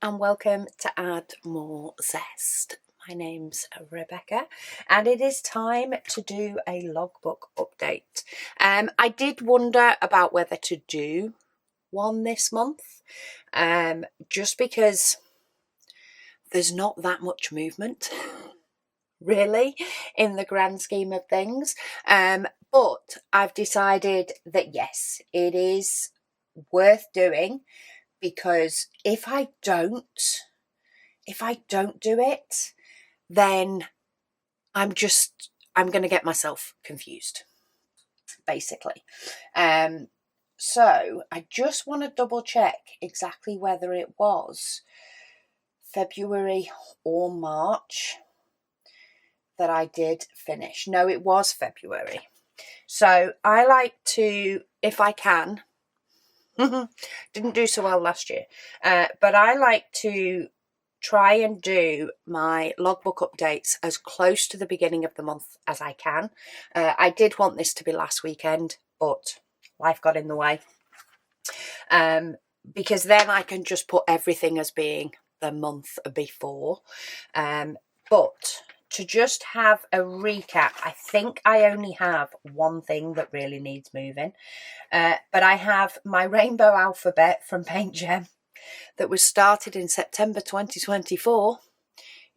and welcome to Add More Zest. My name's Rebecca and it is time to do a logbook update. I did wonder about whether to do one this month, just because there's not that much movement really in the grand scheme of things, but I've decided that yes, it is worth doing, because if I don't do it, then I'm going to get myself confused, basically. So I just want to double check exactly whether it was February or March that I did finish. No, it was February. So I like to, if I can, didn't do so well last year, but I like to try and do my logbook updates as close to the beginning of the month as I can. I did want this to be last weekend, but life got in the way, because then I can just put everything as being the month before. But to just have a recap, I think I only have one thing that really needs moving. But I have my rainbow alphabet from Paint Gem that was started in September 2024.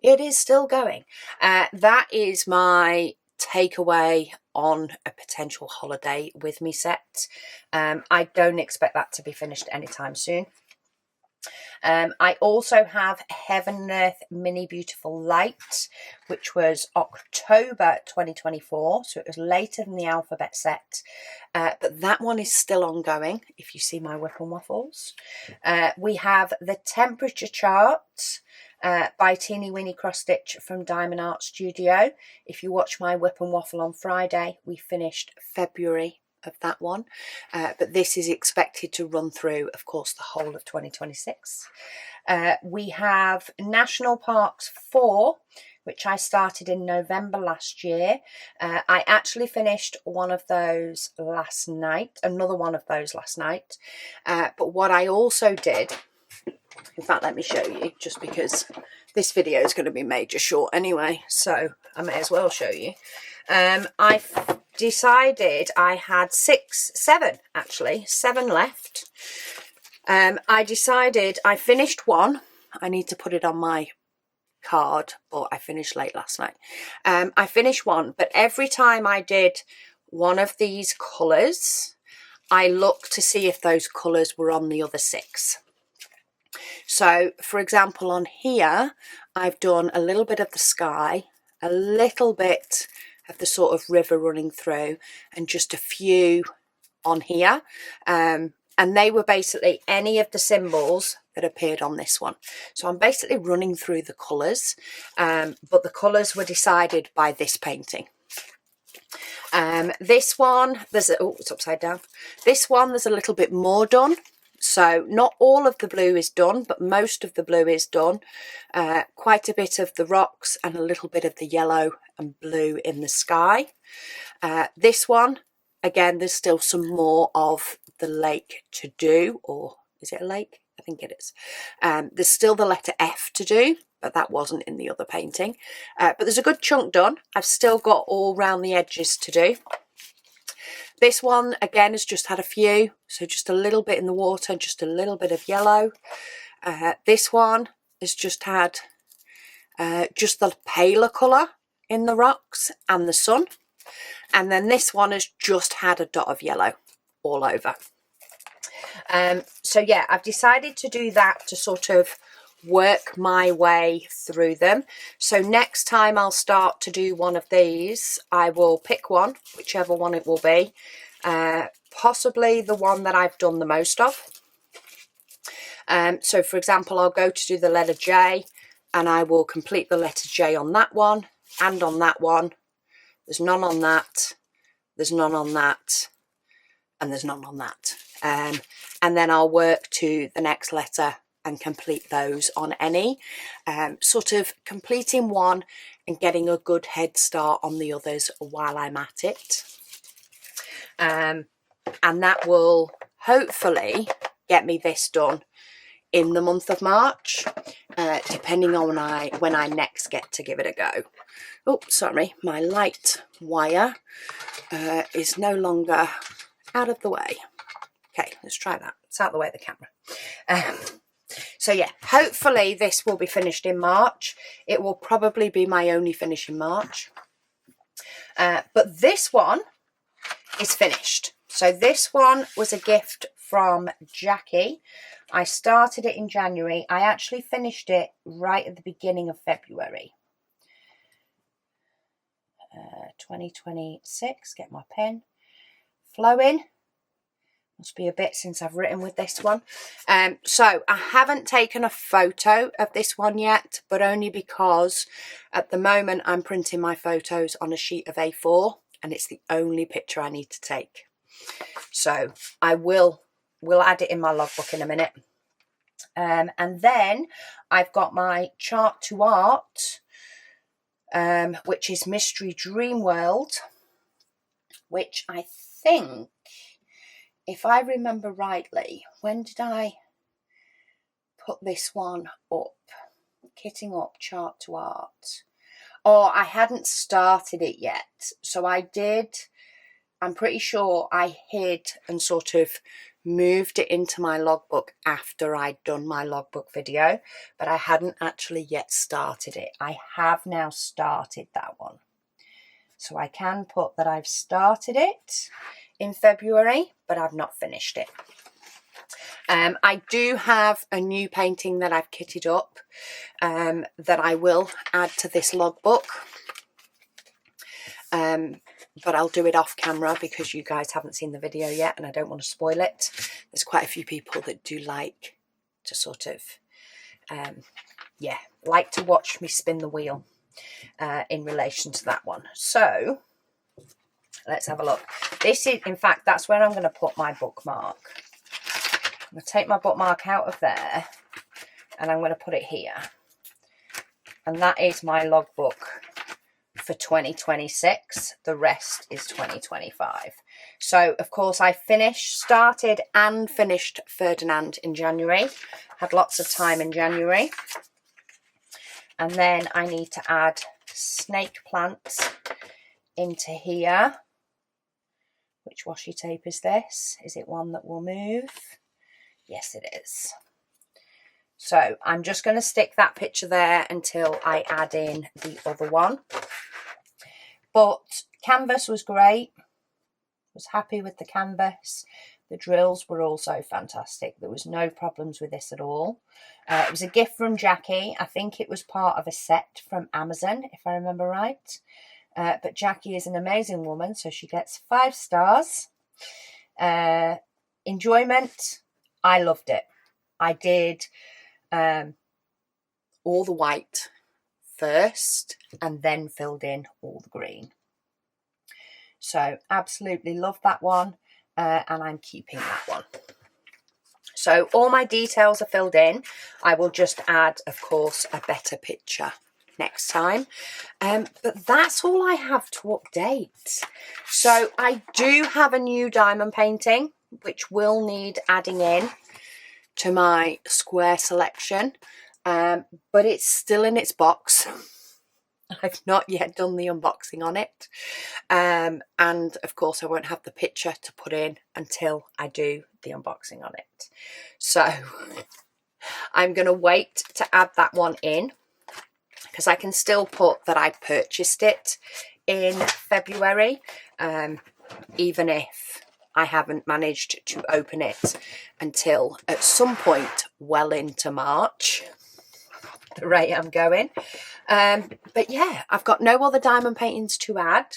It is still going. That is my takeaway on a potential holiday with me set. I don't expect that to be finished anytime soon. I also have Heaven and Earth Mini Beautiful Light, which was October 2024, so it was later than the alphabet set, but that one is still ongoing, if you see my Whip and Waffles. We have the Temperature Chart by Teeny Weeny Cross Stitch from Diamond Art Studio. If you watch my Whip and Waffle on Friday, we finished February of that one, but this is expected to run through, of course, the whole of 2026. We have National Parks 4, which I started in November last year. I actually finished one of those last night, another one of those last night, but what I also did, in fact, let me show you, just because this video is going to be major short anyway, so I may as well show you. I decided I had seven left. I decided I finished one. I need to put it on my card, but I finished late last night. I finished one, but every time I did one of these colours, I looked to see if those colours were on the other 6. So, for example, on here, I've done a little bit of the sky, a little bit of the sort of river running through, and just a few on here. And they were basically any of the symbols that appeared on this one. So I'm basically running through the colours, but the colours were decided by this painting. This one, it's upside down. This one, there's a little bit more done. So not all of the blue is done, but most of the blue is done. Quite a bit of the rocks and a little bit of the yellow and blue in the sky. This one, again, there's still some more of the lake to do, or is it a lake? I think it is. There's still the letter F to do, but that wasn't in the other painting. But there's a good chunk done. I've still got all round the edges to do. This one, again, has just had a few, so just a little bit in the water, just a little bit of yellow. This one has just had just the paler colour in the rocks and the sun. And then this one has just had a dot of yellow all over. So yeah, I've decided to do that to sort of work my way through them. So next time I'll start to do one of these, I will pick one, whichever one it will be, possibly the one that I've done the most of. So for example, I'll go to do the letter J, and I will complete the letter J on that one and on that one. There's none on that, there's none on that, and there's none on that. And then I'll work to the next letter and complete those on any, sort of completing one and getting a good head start on the others while I'm at it. And that will hopefully get me this done in the month of March, depending on when I next get to give it a go. Oh, sorry, my light wire is no longer out of the way. Okay, let's try that. It's out of the way of the camera. So yeah, hopefully this will be finished in March. It will probably be my only finish in March. But this one is finished. So this one was a gift from Jackie. I started it in January. I actually finished it right at the beginning of February. 2026, get my pen flowing. Must be a bit since I've written with this one. So I haven't taken a photo of this one yet, but only because at the moment I'm printing my photos on a sheet of A4 and it's the only picture I need to take. So I will add it in my logbook in a minute. And then I've got my chart to art, which is Mystery Dream World, which I think, if I remember rightly, when did I put this one up? Kitting up chart to art. Oh, I hadn't started it yet. So I did, I'm pretty sure I hid and sort of moved it into my logbook after I'd done my logbook video, but I hadn't actually yet started it. I have now started that one. So I can put that I've started it in February, but I've not finished it. I do have a new painting that I've kitted up that I will add to this logbook. But I'll do it off camera because you guys haven't seen the video yet and I don't want to spoil it. There's quite a few people that do like to sort of, like to watch me spin the wheel in relation to that one. So let's have a look. This is, in fact, that's where I'm going to put my bookmark. I'm going to take my bookmark out of there and I'm going to put it here. And that is my logbook for 2026. The rest is 2025. So, of course, I started and finished Ferdinand in January. Had lots of time in January. And then I need to add snake plants into here. Which washi tape is this? Is it one that will move? Yes, it is. So I'm just going to stick that picture there until I add in the other one. But canvas was great. Was happy with the canvas. The drills were also fantastic. There was no problems with this at all. It was a gift from Jackie. I think it was part of a set from Amazon, if I remember right. But Jackie is an amazing woman, so she gets 5 stars. Enjoyment, I loved it. I did all the white first and then filled in all the green. So absolutely love that one, and I'm keeping that one. So all my details are filled in. I will just add, of course, a better picture next time. But that's all I have to update. So I do have a new diamond painting, which will need adding in to my square selection, but it's still in its box. I've not yet done the unboxing on it. And of course I won't have the picture to put in until I do the unboxing on it. So I'm going to wait to add that one in, because I can still put that I purchased it in February, even if I haven't managed to open it until at some point well into March, the rate I'm going. But yeah, I've got no other diamond paintings to add.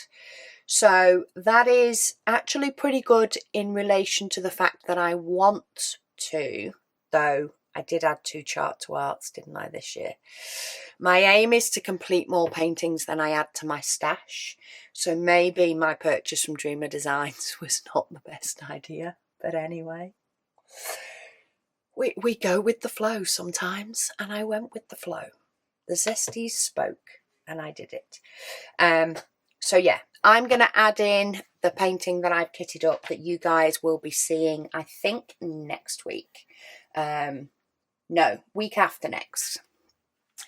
So that is actually pretty good in relation to the fact that I want to, though I did add 2 chart to arts, didn't I, this year? My aim is to complete more paintings than I add to my stash. So maybe my purchase from Dreamer Designs was not the best idea. But anyway, we go with the flow sometimes, and I went with the flow. The zesties spoke and I did it. So yeah, I'm going to add in the painting that I've kitted up that you guys will be seeing, I think, next week. No, week after next,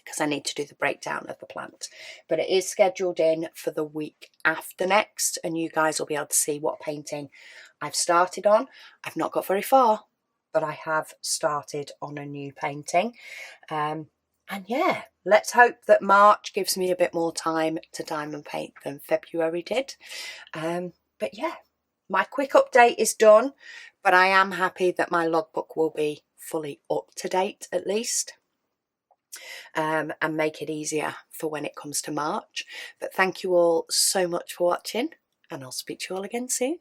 because I need to do the breakdown of the plant. But it is scheduled in for the week after next, and you guys will be able to see what painting I've started on. I've not got very far, but I have started on a new painting. And yeah, let's hope that March gives me a bit more time to diamond paint than February did. But yeah, my quick update is done, but I am happy that my logbook will be fully up to date at least, and make it easier for when it comes to March. But thank you all so much for watching, and I'll speak to you all again soon.